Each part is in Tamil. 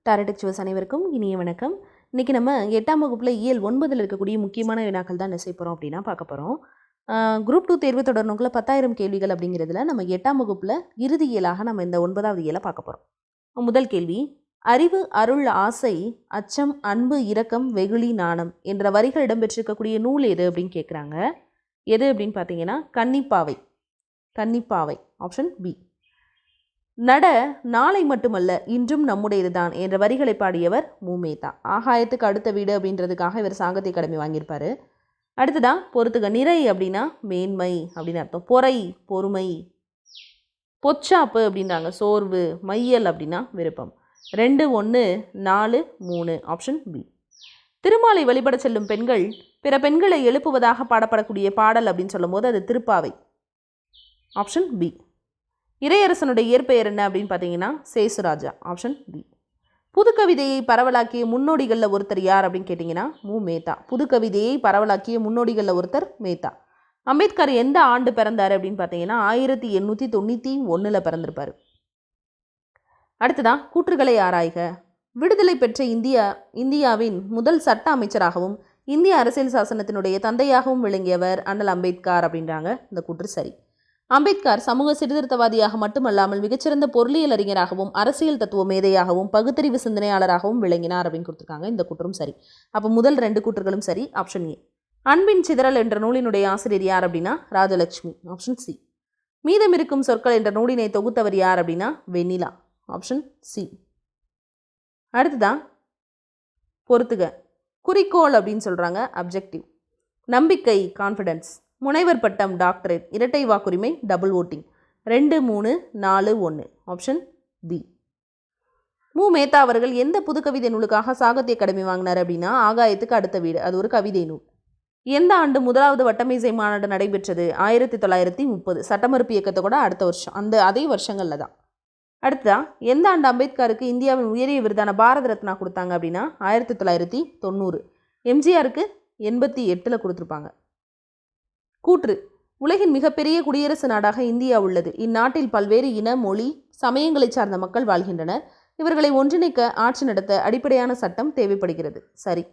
டாரடெக்சுவஸ் அனைவருக்கும் இனிய வணக்கம். இன்றைக்கி நம்ம 8ஆம் வகுப்பில் இயல் 9 இருக்கக்கூடிய முக்கியமான வினாக்கள் தான் என்ன செய்ய போகிறோம் அப்படின்னா பார்க்க போகிறோம். குரூப் 2 தேர்வு தொடர்நோக்கில் 10,000 கேள்விகள் அப்படிங்கிறதுல நம்ம 8ஆம் வகுப்பில் இறுதி இயலாக நம்ம இந்த 9வது இயலை பார்க்க போகிறோம். முதல் கேள்வி, அறிவு, அருள், ஆசை, அச்சம், அன்பு, இரக்கம், வெகுளி, நாணம் என்ற வரிகள் இடம்பெற்றிருக்கக்கூடிய நூல் எது அப்படின்னு கேட்குறாங்க. எது அப்படின்னு பார்த்தீங்கன்னா கன்னிப்பாவை. கன்னிப்பாவை ஆப்ஷன் பி. நட நாளை மட்டுமல்ல இன்றும் நம்முடையதுதான் என்ற வரிகளை பாடியவர் மூமேதா. ஆகாயத்துக்கு அடுத்த வீடு அப்படின்றதுக்காக இவர் சாகித்ய அகாடமி வாங்கியிருப்பாரு. அடுத்ததான் பொறுத்துக. நிறை அப்படின்னா மேன்மை அப்படின்னு அர்த்தம். பொறை பொறுமை. பொச்சாப்பு அப்படின்றாங்க சோர்வு. மையல் அப்படின்னா விருப்பம். 2, 1, 4, 3 ஆப்ஷன் பி. திருமாலை வழிபட செல்லும் பெண்கள் பிற பெண்களை எழுப்புவதாக பாடப்படக்கூடிய பாடல் அப்படின்னு சொல்லும் போது அது திருப்பாவை. Option B. இறையரசனுடைய இயற்பெயர் என்ன அப்படின்னு பார்த்தீங்கன்னா சேசுராஜா. Option B. புதுக்கவிதையை பரவலாக்கிய முன்னோடிகளில் ஒருத்தர் யார் அப்படின்னு கேட்டிங்கன்னா மூமேதா. புதுக்கவிதையை பரவலாக்கிய முன்னோடிகளில் ஒருத்தர் மேத்தா. அம்பேத்கர் எந்த ஆண்டு பிறந்தார் அப்படின்னு பார்த்தீங்கன்னா 1891 பிறந்திருப்பார். அடுத்ததான் கூற்றுகளை ஆராய்க. விடுதலை பெற்ற இந்தியாவின் முதல் சட்ட அமைச்சராகவும் இந்திய அரசியல் சாசனத்தினுடைய தந்தையாகவும் விளங்கியவர் அண்ணல் அம்பேத்கர் அப்படின்றாங்க. இந்த கூற்று சரி. அம்பேத்கர் சமூக சீர்திருத்தவாதியாக மட்டுமல்லாமல் மிகச்சிறந்த பொருளியல் அறிஞராகவும் அரசியல் தத்துவ மேதையாகவும் பகுத்தறிவு சிந்தனையாளராகவும் விளங்கினார் அப்படின்னு கொடுத்துருக்காங்க. இந்த கூற்றும் சரி. அப்போ முதல் 2 கூற்றுகளும் சரி. Option A. அன்பின் சிதறல் என்ற நூலினுடைய ஆசிரியர் யார் அப்படின்னா ராஜலட்சுமி. Option C. மீதம் இருக்கும் சொற்கள் என்ற நூலினை தொகுத்தவர் யார் அப்படின்னா வெண்ணிலா. Option C. அடுத்துதான் பொறுத்துக. குறிக்கோள் அப்படின்னு சொல்கிறாங்க அப்ஜெக்டிவ். நம்பிக்கை கான்ஃபிடன்ஸ். முனைவர் பட்டம் டாக்டரேட். இரட்டை வாக்குரிமை டபுள் ஓட்டிங். 2, 3, 4, 1 option B. மூமேதா அவர்கள் எந்த புதுக்கவிதை நூலுக்காக சாகித்ய அகாடமி வாங்கினார் அப்படின்னா ஆகாயத்துக்கு அடுத்த வீடு. அது ஒரு கவிதை நூல். எந்த ஆண்டு முதலாவது வட்டமேசை மாநாடு நடைபெற்றது? 1930. சட்டமறுப்பு இயக்கத்தை கூட அடுத்த வருஷம் அதே வருஷங்களில் தான். அடுத்ததான் எந்த ஆண்டு அம்பேத்கருக்கு இந்தியாவின் உயரிய விருதான பாரத ரத்னா கொடுத்தாங்க அப்படின்னா 1990. எம்ஜிஆருக்கு 88 கொடுத்துருப்பாங்க. கூற்று. உலகின் மிகப்பெரிய குடியரசு நாடாக இந்தியா உள்ளது. இந்நாட்டில் பல்வேறு இன, மொழி, சமயங்களை சார்ந்த மக்கள் வாழ்கின்றனர். இவர்களை ஒன்றிணைக்க ஆட்சி நடத்த அடிப்படையான சட்டம் தேவைப்படுகிறது. சரி.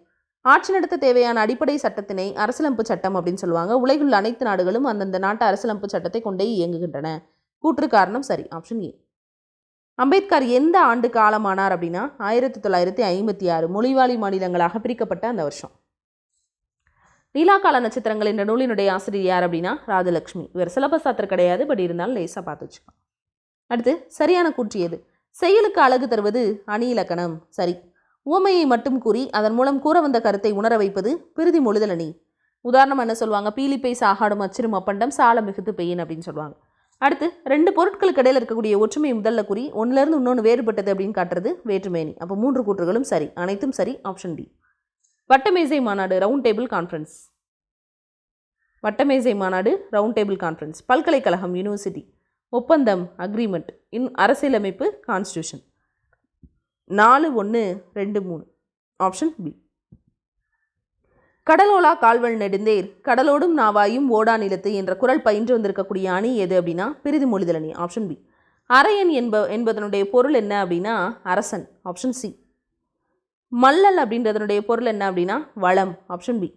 ஆட்சி நடத்த தேவையான அடிப்படை சட்டத்தினை அரசியலமைப்பு சட்டம் அப்படின்னு சொல்லுவாங்க. உலகில் அனைத்து நாடுகளும் அந்தந்த நாட்டு அரசியலமைப்பு சட்டத்தை கொண்டே இயங்குகின்றன. கூற்று காரணம் சரி. Option A. அம்பேத்கர் எந்த ஆண்டு காலமானார் அப்படின்னா 1956. மொழிவாழி மாநிலங்களாக பிரிக்கப்பட்ட அந்த வருஷம். நீலாக்கால நட்சத்திரங்கள் என்ற நூலினுடைய ஆசிரியர் யார் அப்படின்னா ராஜலட்சுமி. இவர் சிலபஸ் ஆத்தர் கிடையாது, பட் இருந்தாலும் லேசாக பார்த்து வச்சுக்கலாம். அடுத்து சரியான கூற்று எது? செயலுக்கு அழகு தருவது அணி இலக்கணம். சரி. உவமையை மட்டும் கூறி அதன் மூலம் கூற வந்த கருத்தை உணர வைப்பது பிரிதி மொழிதல் அணி. உதாரணம் என்ன சொல்லுவாங்க? பீலிப்பை சாகாடும் அச்சிறும் அப்பண்டம் சால மிகுத்து பெய்யின் அப்படின்னு சொல்லுவாங்க. அடுத்து 2 பொருட்களுக்கு இடையில் இருக்கக்கூடிய ஒற்றுமை முதல்ல கூறி ஒன்றிலிருந்து இன்னொன்று வேறுபட்டது அப்படின்னு காட்டுறது வேற்றுமேனி. அப்போ 3 கூற்றுகளும் சரி. அனைத்தும் சரி. Option D. வட்டமேசை மாநாடு ரவுண்ட் டேபிள் கான்ஃபரன்ஸ். வட்டமேசை மாநாடு ரவுண்ட் டேபிள் கான்ஃபரன்ஸ். பல்கலைக்கழகம் யூனிவர்சிட்டி. ஒப்பந்தம் அக்ரிமெண்ட். அரசியலமைப்பு கான்ஸ்டியூஷன். 4, 1, 2, 3 option B. கடலோலா கால்வல் நெடுந்தேர் கடலோடும் நாவாயும் ஓடா நிலத்து என்ற குறள் பயின்று வந்திருக்கக்கூடிய அணி எது அப்படின்னா பிரிதி மொழிதல் அணி. Option B. அரையன் என்பதனுடைய பொருள் என்ன அப்படின்னா அரசன். Option C. மல்லல் அப்படின்றதனுடைய பொருள் என்ன அப்படின்னா வளம். Option B.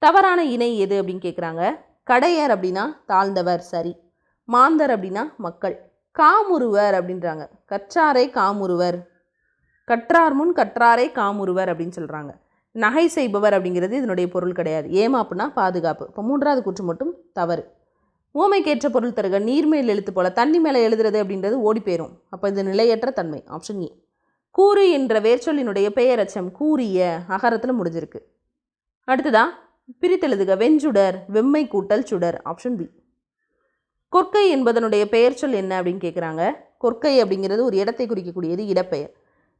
தவறான இணை எது அப்படின்னு கேட்குறாங்க. கடையர் அப்படின்னா தாழ்ந்தவர். சரி. மாந்தர் அப்படின்னா மக்கள். காமுறுவர் அப்படின்றாங்க. கற்றாரை காமுறுவர். கற்றார் முன் கற்றாரை காமுறுவர் அப்படின்னு சொல்கிறாங்க. நகை செய்பவர் அப்படிங்கிறது இதனுடைய பொருள் கிடையாது. ஏமாப்புனா பாதுகாப்பு. இப்போ 3வது கூற்று மட்டும் தவறு. ஊமைக்கேற்ற பொருள் தருக. நீர்மேல் எழுத்து போல தண்ணி மேலே எழுதுறது அப்படின்றது ஓடி போயிடும். அப்போ இது நிலையற்ற தன்மை. Option A. கூறு என்ற வேர்ச்சொல்லினுடைய பெயரச்சம் கூறிய அகரத்தில் முடிஞ்சிருக்கு. அடுத்ததான் பிரித்தெழுதுக. வெஞ்சுடர் வெம்மை கூட்டல் சுடர். Option B. கொற்கை என்பதனுடைய பெயர் சொல் என்ன அப்படின்னு கேட்குறாங்க. கொற்கை அப்படிங்கிறது ஒரு இடத்தை குறிக்கக்கூடியது, இடப்பெயர்.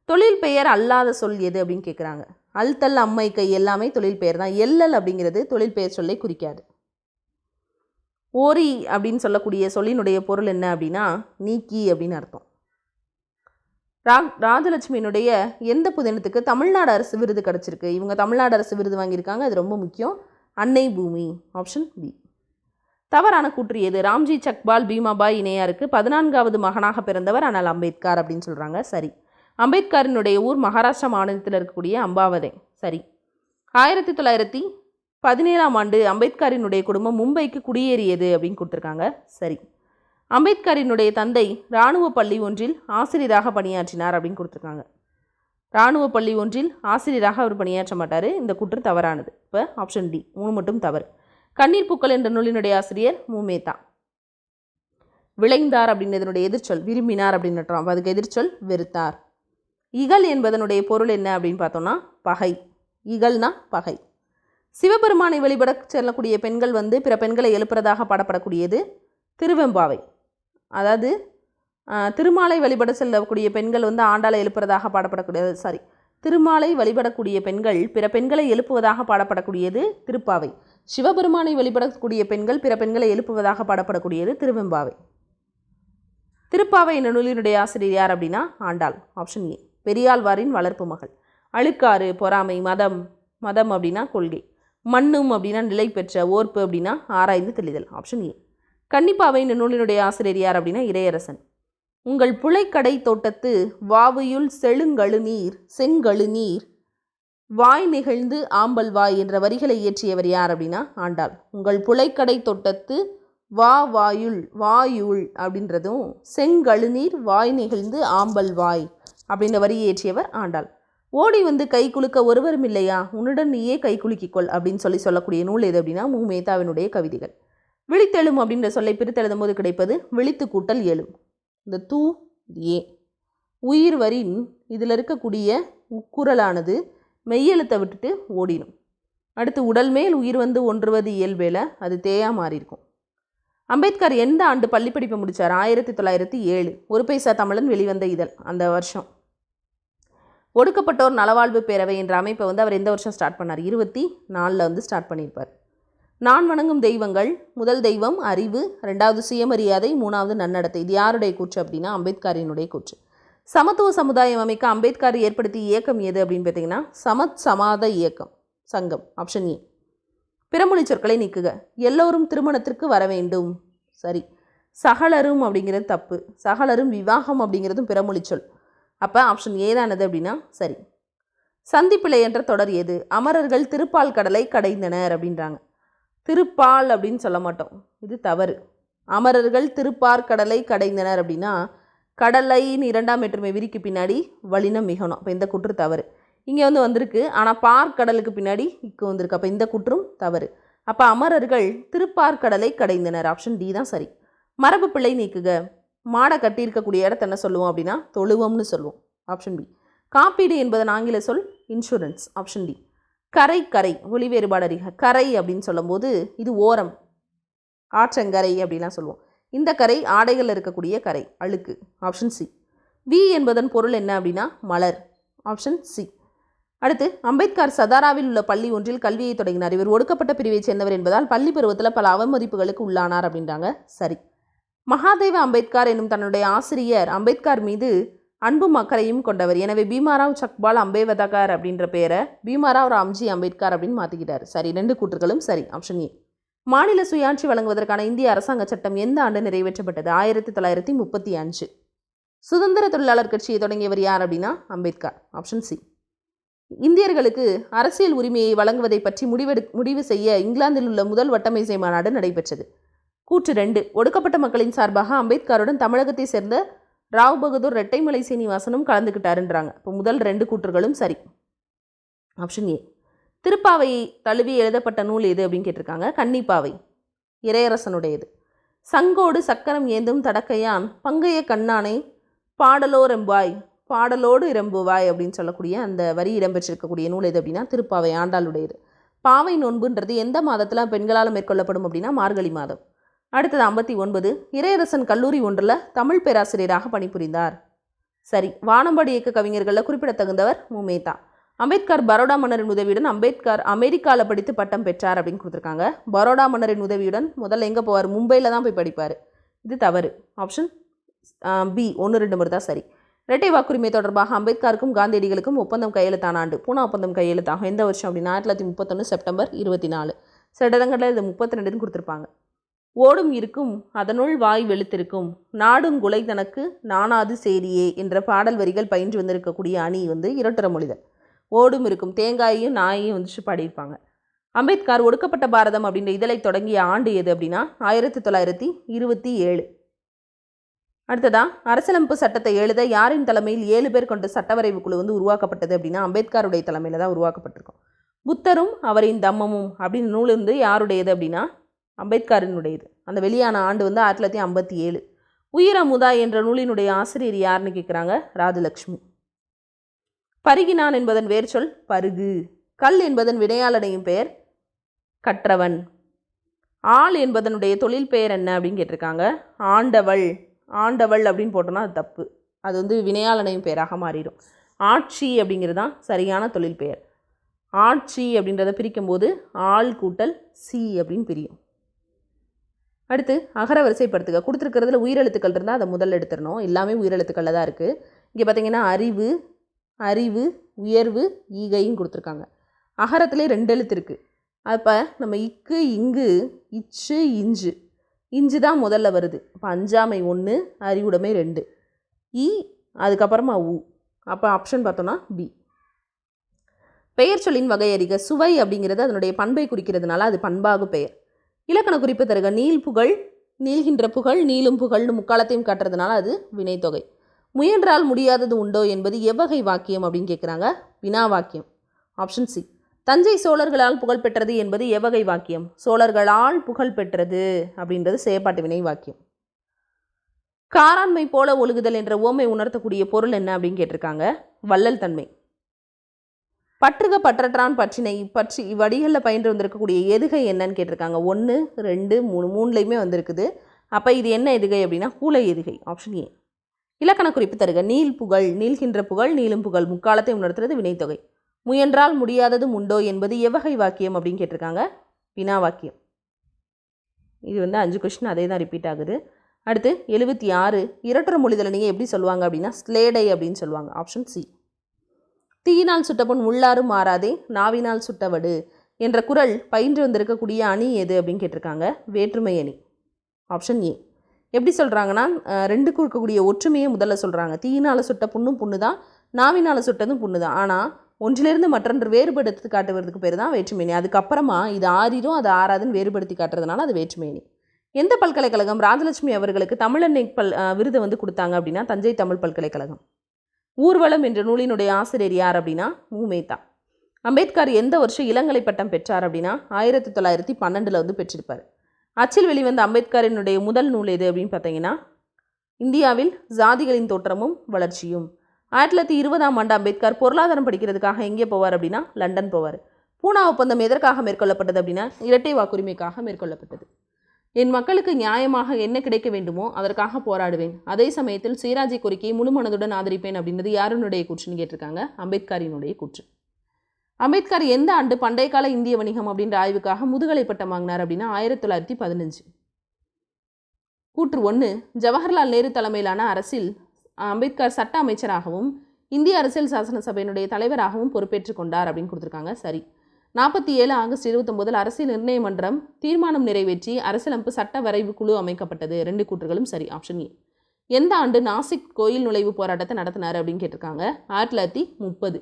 தொழில் பெயர் அல்லாத சொல் எது அப்படின்னு கேட்குறாங்க. அல்தல், அம்மை, கை எல்லாமே தொழில் பெயர் தான். எல்லல் அப்படிங்கிறது தொழில் பெயர் சொல்லை குறிக்காது. ஓரி அப்படின்னு சொல்லக்கூடிய சொல்லினுடைய பொருள் என்ன அப்படின்னா நீக்கி அப்படின்னு அர்த்தம். ராஜலட்சுமியினுடைய எந்த புதினத்துக்கு தமிழ்நாடு அரசு விருது கிடச்சிருக்கு? இவங்க தமிழ்நாடு அரசு விருது வாங்கியிருக்காங்க. அது ரொம்ப முக்கியம். அன்னை பூமி. Option B. தவறான கூற்று எது? ராம்ஜி சக்பால் பீமாபாய் இணையாருக்கு 14வது மகனாக பிறந்தவர் அண்ணல் அம்பேத்கர் அப்படின்னு சொல்கிறாங்க. சரி. அம்பேத்கரினுடைய ஊர் மகாராஷ்டிரா மாநிலத்தில் இருக்கக்கூடிய அம்பாவதே. சரி. 1917ஆம் ஆண்டு அம்பேத்கரினுடைய குடும்பம் மும்பைக்கு குடியேறியது அப்படின்னு கொடுத்துருக்காங்க. சரி. அம்பேத்கரினுடைய தந்தை இராணுவ பள்ளி ஒன்றில் ஆசிரியராக பணியாற்றினார் அப்படின்னு கொடுத்துருக்காங்க. இராணுவ பள்ளி ஒன்றில் ஆசிரியராக அவர் பணியாற்ற மாட்டார். இந்த கூற்று தவறானது. இப்போ ஆப்ஷன் டி 3 மட்டும் தவறு. கண்ணீர் பூக்கள் என்ற நூலினுடைய ஆசிரியர் மூமேதா. விளைந்தார் அப்படின்றதனுடைய எதிர்ச்சொல் விரும்பினார் அப்படின்னு அப்போ அதுக்கு எதிர்ச்சொல் வெறுத்தார். இகல் என்பதனுடைய பொருள் என்ன அப்படின்னு பார்த்தோம்னா பகை. இகல்னா பகை. சிவபெருமானை வழிபட செல்லக்கூடிய பெண்கள் பிற பெண்களை எழுப்புறதாக பாடப்படக்கூடியது திருவெம்பாவை. அதாவது திருமாலை வழிபட செல்லக்கூடிய பெண்கள் ஆண்டாளை எழுப்புறதாக பாடப்படக்கூடியது திருமாலை வழிபடக்கூடிய பெண்கள் பிற பெண்களை எழுப்புவதாக பாடப்படக்கூடியது திருப்பாவை. சிவபெருமானை வழிபடக்கூடிய பெண்கள் பிற பெண்களை எழுப்புவதாக பாடப்படக்கூடியது திருவெம்பாவை. திருப்பாவை என்ற நூலினுடைய ஆசிரியர் யார் அப்படின்னா ஆண்டாள். Option A. பெரியாழ்வாரின் வளர்ப்பு மகள். அழுக்காறு பொறாமை. மதம். மதம் அப்படின்னா கொள்கை. மண்ணும் அப்படின்னா நிலை பெற்ற. ஓர்ப்பு அப்படின்னா ஆராய்ந்து தெளிதல். Option A. கன்னிப்பாவை என்ற நூலினுடைய ஆசிரியர் யார் அப்படின்னா இறையரசன். உங்கள் புழைக்கடை தோட்டத்து வாவியுள் செழுங்கழுநீர் செங்கழுநீர் வாய் நெகிழ்ந்து ஆம்பல் வாய் என்ற வரிகளை இயற்றியவர் யார் அப்படின்னா ஆண்டாள். உங்கள் புழைக்கடை தோட்டத்து வாயுள் அப்படின்றதும் செங்கழுநீர் வாய் நெகிழ்ந்து ஆம்பல் வாய் அப்படின்ற வரியை இயற்றியவர் ஆண்டாள். ஓடி கை குலுக்க ஒருவரும் இல்லையா, உன்னுடன் நீயே கை குலுக்கிக்கொள் அப்படின்னு சொல்லக்கூடிய நூல் எது அப்படின்னா மூமேதாவினுடைய கவிதைகள். விழித்தெழும் அப்படின்ற சொல்லை பிரித்தெழுதும் போது கிடைப்பது விழித்து கூட்டல் எழும். இந்த தூ ஏ. உயிர் வரின் இதில் இருக்கக்கூடிய உக்குரலானது மெய்யெழுத்தை விட்டுட்டு ஓடிடும். அடுத்து உடல் மேல் உயிர் ஒன்றுவது இயல்பேல அது தேயா மாறியிருக்கும். அம்பேத்கர் எந்த ஆண்டு பள்ளிப்படிப்பை முடித்தார்? 1907. ஒரு பைசா தமிழன் வெளிவந்த இதழ் அந்த வருஷம். ஒடுக்கப்பட்டோர் நலவாழ்வு பேரவை என்ற அமைப்பை அவர் எந்த வருஷம் ஸ்டார்ட் பண்ணார்? 24 ஸ்டார்ட் பண்ணியிருப்பார். நான் வணங்கும் தெய்வங்கள். முதல் தெய்வம் அறிவு, 2வது சுயமரியாதை, 3வது நன்னடத்தை. இது யாருடைய கூற்று அப்படின்னா அம்பேத்கரினுடைய கூற்று. சமத்துவ சமுதாயம் அமைக்க அம்பேத்கர் ஏற்படுத்திய இயக்கம் எது அப்படின்னு பார்த்தீங்கன்னா சமத் சமாத இயக்கம் சங்கம். Option A. பிறமொழி சொற்களை நீக்குக. எல்லோரும் திருமணத்திற்கு வர வேண்டும். சரி. சகலரும் அப்படிங்கிறது தப்பு. சகலரும் விவாகம் அப்படிங்கிறதும் பிறமொழி சொல். அப்போ ஆப்ஷன் ஏதானது அப்படின்னா சரி. சந்திப்பிழை என்ற தொடர் எது? அமரர்கள் திருப்பால் கடலை கடைந்தனர் அப்படின்றாங்க. திருப்பால் அப்படின்னு சொல்ல மாட்டோம், இது தவறு. அமரர்கள் திருப்பார் கடலை கடைந்தனர் அப்படின்னா கடலையின் 2ஆம் வேற்றுமை விரிக்கு பின்னாடி வளினம் மிகணும். அப்போ இந்த குற்று தவறு. இங்கே வந்திருக்கு, ஆனால் பார்க்கடலுக்கு பின்னாடி இக்கு வந்திருக்கு. அப்போ இந்த குற்றும் தவறு. அப்போ அமரர்கள் திருப்பார்கடலை கடைந்தனர். ஆப்ஷன் டி தான் சரி. மரபு பிழை நீக்குக. மாடை கட்டியிருக்கக்கூடிய இடத்த என்ன சொல்லுவோம் அப்படின்னா தொழுவம்னு சொல்லுவோம். Option B. காப்பீடு என்பதன் ஆங்கில சொல் இன்சூரன்ஸ். Option D. கரை. கரை ஒளி வேறுபாடு அறிக. கரை அப்படின்னு சொல்லும்போது இது ஓரம், ஆற்றங்கரை அப்படின்லாம் சொல்லுவோம். இந்த கரை ஆடைகளில் இருக்கக்கூடிய கரை, அழுக்கு. Option C. வி என்பதன் பொருள் என்ன அப்படின்னா மலர். Option C. அடுத்து அம்பேத்கர் சதாராவில் உள்ள பள்ளி ஒன்றில் கல்வியை தொடங்கினார். இவர் ஒடுக்கப்பட்ட பிரிவை சேர்ந்தவர் என்பதால் பள்ளி பருவத்தில் பல அவமதிப்புகளுக்கு உள்ளானார் அப்படின்றாங்க. சரி. மகாதேவ அம்பேத்கர் என்னும் தன்னுடைய ஆசிரியர் அம்பேத்கர் மீது அன்பும் அக்கறையும் கொண்டவர். எனவே பீமாராவ் சக்பால் அம்பேவதகர் அப்படின்ற பேரை பீமாராவ் ராம்ஜி அம்பேத்கர் அப்படின்னு மாற்றிக்கிட்டார். சரி. 2 கூற்றுகளும் சரி. Option A. மாநில சுயாட்சி வழங்குவதற்கான இந்திய அரசாங்க சட்டம் எந்த ஆண்டு நிறைவேற்றப்பட்டது? 1935. சுதந்திர தொழிலாளர் கட்சியை தொடங்கியவர் யார் அப்படின்னா அம்பேத்கர். Option C. இந்தியர்களுக்கு அரசியல் உரிமையை வழங்குவதை பற்றி முடிவு செய்ய இங்கிலாந்தில் உள்ள முதல் வட்டமேசை மாநாடு நடைபெற்றது. கூற்று 2. ஒடுக்கப்பட்ட மக்களின் சார்பாக அம்பேத்கருடன் தமிழகத்தை சேர்ந்த ராவ் பகதூர் ரெட்டைமலை சீனிவாசனும் கலந்துக்கிட்டாருன்றாங்க. இப்போ முதல் 2 கூற்றுகளும் சரி. Option A. திருப்பாவையை தழுவி எழுதப்பட்ட நூல் எது அப்படின்னு கேட்டிருக்காங்க. கன்னிப்பாவை, இறையரசனுடையது. சங்கோடு சக்கரம் ஏந்தும் தடக்கையான் பங்கைய கண்ணானை பாடலோரெம்பாய் பாடலோடு இரம்புவாய் அப்படின்னு சொல்லக்கூடிய அந்த வரி இடம்பெற்றிருக்கக்கூடிய நூல் எது அப்படின்னா திருப்பாவை, ஆண்டாளுடையது. பாவை நோன்புன்றது எந்த மாதத்தில் பெண்களால் மேற்கொள்ளப்படும் அப்படின்னா மார்கழி மாதம். அடுத்தது 59. இறையரசன் கல்லூரி ஒன்றில் தமிழ் பேராசிரியராக பணிபுரிந்தார். சரி. வானம்பாடி இயக்க கவிஞர்களில் குறிப்பிடத்தகுந்தவர் மூமேதா. அம்பேத்கர் பரோடா மன்னரின் உதவியுடன் அமெரிக்காவில் படித்து பட்டம் பெற்றார் அப்படின்னு கொடுத்துருக்காங்க. பரோடா மன்னரின் உதவியுடன் முதல்ல எங்கே போவார்? மும்பையில் தான் போய் படிப்பார். இது தவறு. ஆப்ஷன் பி 1, 2 மட்டும் தான் சரி. இரட்டை வாக்குரிமை தொடர்பாக அம்பேத்கருக்கும் காந்தியடிகளுக்கும் ஒப்பந்தம் கையெழுத்தான ஆண்டு? பூனா ஒப்பந்தம் கையெழுத்தாகும். எந்த வருஷம் அப்படின்னா 1931 செப்டம்பர் 24. சில இடங்களில் இது 32ன்னு கொடுத்துருப்பாங்க. ஓடும் இருக்கும் அதனுள் வாய் வெளுத்திருக்கும், நாடும் குலை தனக்கு நாணாது சேரியே என்ற பாடல் வரிகள் பயின்று வந்திருக்கக்கூடிய அணி இரட்டுற மொழிதல். ஓடும் இருக்கும் தேங்காயையும் நாயையும் பாடியிருப்பாங்க. அம்பேத்கர் ஒடுக்கப்பட்ட பாரதம் அப்படின்ற இதழை தொடங்கிய ஆண்டு எது அப்படின்னா 1927. அடுத்ததா அரசியலமைப்பு சட்டத்தை எழுத யாரின் தலைமையில் 7 பேர் கொண்ட சட்டவரைவு குழு உருவாக்கப்பட்டது அப்படின்னா அம்பேத்கருடைய தலைமையில் தான் உருவாக்கப்பட்டிருக்கும். புத்தரும் அவரின் தம்மமும் அப்படின்னு நூல் யாருடையது அப்படின்னா அம்பேத்கரினுடையது. அந்த வெளியான ஆண்டு 1957. உயிரமுதா என்ற நூலினுடைய ஆசிரியர் யாருன்னு கேட்குறாங்க, ராஜலட்சுமி. பருகினான் என்பதன் வேர்ச்சொல் பருகு. கல் என்பதன் வினையாளனையும் பெயர் கற்றவன். ஆள் என்பதனுடைய தொழில் பெயர் என்ன அப்படின்னு கேட்டிருக்காங்க, ஆண்டவள். ஆண்டவள் அப்படின்னு போட்டோன்னா அது தப்பு, அது வினையாளனையும் பெயராக மாறிடும். ஆட்சி அப்படிங்கிறது தான் சரியான தொழில் பெயர். ஆட்சி அப்படின்றத பிரிக்கும்போது ஆள் கூட்டல் சி அப்படின்னு பிரியும். அடுத்து அகர வரிசைப்படுத்துக. கொடுத்துருக்கிறதுல உயிரெழுத்துக்கள் இருந்தால் அதை முதல்ல எடுத்துடணும். எல்லாமே உயிரெழுத்துக்களில் தான் இருக்குது. இங்கே பார்த்திங்கன்னா அறிவு, அறிவு, உயர்வு, ஈகையும் கொடுத்துருக்காங்க. அகரத்துலேயே 2 எழுத்து இருக்குது. அப்போ நம்ம இக்கு, இங்கு, இச்சு, இஞ்சு, இஞ்சு தான் முதல்ல வருது. அப்போ அஞ்சாமை 1, அறிவுடைமை 2, இ அதுக்கப்புறமா உ. அப்போ ஆப்ஷன் பார்த்தோன்னா பி. பெயர் சொல்லின் வகை அறிக. சுவை அப்படிங்கிறது அதனுடைய பண்பை குறிக்கிறதுனால அது பண்பாகு பெயர். இலக்கண குறிப்பு தருக. நீள் புகழ், நீள்கின்ற புகழ், நீளும் புகழ்னு முக்காலத்தையும் காட்டுறதுனால அது வினைத்தொகை. முயன்றால் முடியாதது உண்டோ என்பது எவ்வகை வாக்கியம் அப்படின்னு கேட்குறாங்க, வினா வாக்கியம். Option C. தஞ்சை சோழர்களால் புகழ்பெற்றது என்பது எவ்வகை வாக்கியம், சோழர்களால் புகழ் பெற்றது அப்படின்றது செயற்பாட்டு வினை வாக்கியம். காராண்மை போல ஒழுகுதல் என்ற ஓமை உணர்த்தக்கூடிய பொருள் என்ன அப்படின்னு கேட்டிருக்காங்க, வள்ளல் தன்மை. பற்றுக பற்றற்றான் பற்றினை பற்றி இவ்வடிகளில் பயின்று வந்திருக்கக்கூடிய எதுகை என்னன்னு கேட்டிருக்காங்க. 1, 2, 3 மூணுலையுமே வந்திருக்குது. அப்போ இது என்ன எதுகை அப்படின்னா கூலை எதுகை. Option A. இலக்கண குறிப்பு தருக. நீள் புகழ், நீள்கின்ற புகழ், நீளும் புகழ் முக்காலத்தை உணர்த்துறது வினைத்தொகை. முயன்றால் முடியாததும் உண்டோ என்பது எவ்வகை வாக்கியம் அப்படின்னு கேட்டிருக்காங்க, வினா வாக்கியம். இது 5 கொஸ்டின் அதே தான் ரிப்பீட் ஆகுது. அடுத்து 76. இரட்டுற மொழிதலை நீங்கள் எப்படி சொல்லுவாங்க அப்படின்னா ஸ்லேடை அப்படின்னு சொல்லுவாங்க. Option C. தீயினால் சுட்டபொன் உள்ளாரும் மாறாதே நாவினால் சுட்டவடு என்ற குறள் பயின்று வந்திருக்கக்கூடிய அணி எது அப்படின்னு கேட்டிருக்காங்க, வேற்றுமை அணி. Option A. எப்படி சொல்கிறாங்கன்னா 2க்கும் இருக்கக்கூடிய ஒற்றுமையை முதல்ல சொல்கிறாங்க. தீயினால் சுட்ட புண்ணும் புண்ணு தான், நாவினால் சுட்டதும் புண்ணு தான். ஆனால் ஒன்றிலிருந்து மற்றொன்று வேறுபடுத்தி காட்டுவதற்கு பேர் தான் வேற்றுமையணி. அதுக்கப்புறமா இது ஆறிடும் அது ஆறாதுன்னு வேறுபடுத்தி காட்டுறதுனால அது வேற்றுமையணி. எந்த பல்கலைக்கழகம் ராஜலட்சுமி அவர்களுக்கு தமிழன்னை விருதை கொடுத்தாங்க அப்படின்னா தஞ்சை தமிழ் பல்கலைக்கழகம். ஊர்வலம் என்ற நூலினுடைய ஆசிரியர் யார் அப்படின்னா மூமேதா. அம்பேத்கர் எந்த வருஷம் இளங்கலை பட்டம் பெற்றார் அப்படின்னா 1912 பெற்றிருப்பார். அச்சில் வெளிவந்த அம்பேத்கரினுடைய முதல் நூல் எது அப்படின்னு பார்த்தீங்கன்னா இந்தியாவில் ஜாதிகளின் தோற்றமும் வளர்ச்சியும். 1920 அம்பேத்கர் பொருளாதாரம் படிக்கிறதுக்காக எங்கே போவார் அப்படின்னா லண்டன் போவார். பூனா ஒப்பந்தம் எதற்காக மேற்கொள்ளப்பட்டது அப்படின்னா இரட்டை வாக்குரிமைக்காக மேற்கொள்ளப்பட்டது. என் மக்களுக்கு நியாயமாக என்ன கிடைக்க வேண்டுமோ அதற்காக போராடுவேன், அதே சமயத்தில் சுயராஜ்ய கோரிக்கையை முழு மனதுடன் ஆதரிப்பேன் அப்படின்றது யாருனுடைய கூற்றுன்னு கேட்டிருக்காங்க, அம்பேத்கரினுடைய கூற்று. அம்பேத்கர் எந்த ஆண்டு பண்டைய கால இந்திய வணிகம் அப்படின்ற ஆய்வுக்காக முதுகலை பட்டம் வாங்கினார் அப்படின்னா 1915. கூற்று 1. ஜவஹர்லால் நேரு தலைமையிலான அரசில் அம்பேத்கர் சட்ட அமைச்சராகவும் இந்திய அரசியல் சாசன சபையினுடைய தலைவராகவும் பொறுப்பேற்றுக் கொண்டார் அப்படின்னு கொடுத்துருக்காங்க. சரி. 47 ஆகஸ்ட் 29 அரசியல் நிர்ணய மன்றம் தீர்மானம் நிறைவேற்றி அரசியலமைப்பு சட்ட வரைவு குழு அமைக்கப்பட்டது. 2 கூற்றுகளும் சரி. Option A. எந்த ஆண்டு நாசிக் கோயில் நுழைவு போராட்டத்தை நடத்தினார் அப்படின்னு கேட்டிருக்காங்க, 1930.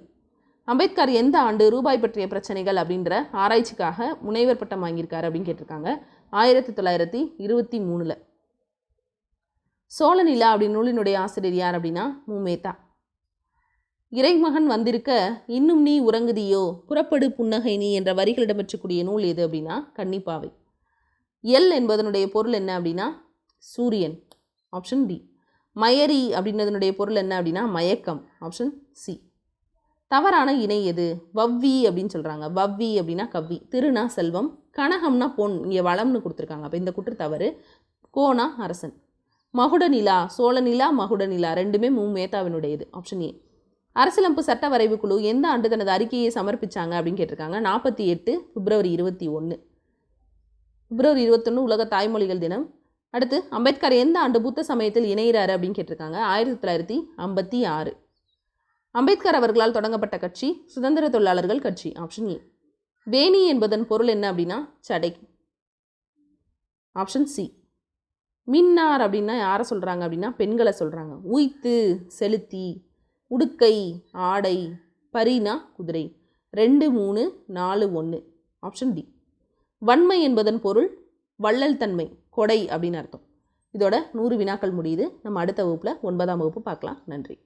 அம்பேத்கர் எந்த ஆண்டு ரூபாய் பற்றிய பிரச்சனைகள் அப்படின்ற ஆராய்ச்சிக்காக முனைவர் பட்டம் வாங்கியிருக்காரு அப்படின்னு கேட்டிருக்காங்க, 1923. சோழநிலா அப்படின்னு நூலினுடைய ஆசிரியர் யார் அப்படின்னா மூமேதா. இறைமகன் வந்திருக்க இன்னும் நீ உறங்குதியோ புறப்படு புன்னகை நீ என்ற வரிகள் இடம்பெற்றக்கூடிய நூல் எது அப்படின்னா கன்னிப்பாவை. எல் என்பதனுடைய பொருள் என்ன அப்படின்னா சூரியன். Option D. மயரி அப்படின்றதனுடைய பொருள் என்ன அப்படின்னா மயக்கம். Option C. தவறான இணை எது, வவ்வி அப்படின்னு சொல்கிறாங்க. வவ்வி அப்படின்னா கவ்வி, திருனா செல்வம், கனகம்னா பொன், இங்கே வளம்னு கொடுத்துருக்காங்க. அப்போ இந்த குற்று தவறு. கோனா அரசன். மகுட நிலா, சோழ நிலா, மகுட நிலா ரெண்டுமே மூமேதாவினுடையது. Option A. அரசியலமைப்பு சட்ட வரைவு குழு எந்த ஆண்டு தனது அறிக்கையை சமர்ப்பிச்சாங்க அப்படின்னு கேட்டிருக்காங்க, 48 பிப்ரவரி 21. பிப்ரவரி 21 உலக தாய்மொழிகள் தினம். அடுத்து அம்பேத்கர் எந்த ஆண்டு புத்த சமயத்தில் இணைகிறாரு அப்படின்னு கேட்டிருக்காங்க, 1956. அம்பேத்கர் அவர்களால் தொடங்கப்பட்ட கட்சி சுதந்திர தொழிலாளர்கள் கட்சி. Option A. வேணி என்பதன் பொருள் என்ன அப்படின்னா சடை. Option C. மின்னார் அப்படின்னா யாரை சொல்கிறாங்க அப்படின்னா பெண்களை சொல்கிறாங்க. உய்த்து செலுத்தி, உடுக்கை ஆடை, பரினா குதிரை. 2, 3, 4, 1. Option D. வன்மை என்பதன் பொருள் வள்ளல் தன்மை, கொடை அப்படின்னு அர்த்தம். இதோட 100 வினாக்கள் முடியுது. நம்ம அடுத்த வகுப்பில் 9ஆம் வகுப்பு பார்க்கலாம். நன்றி.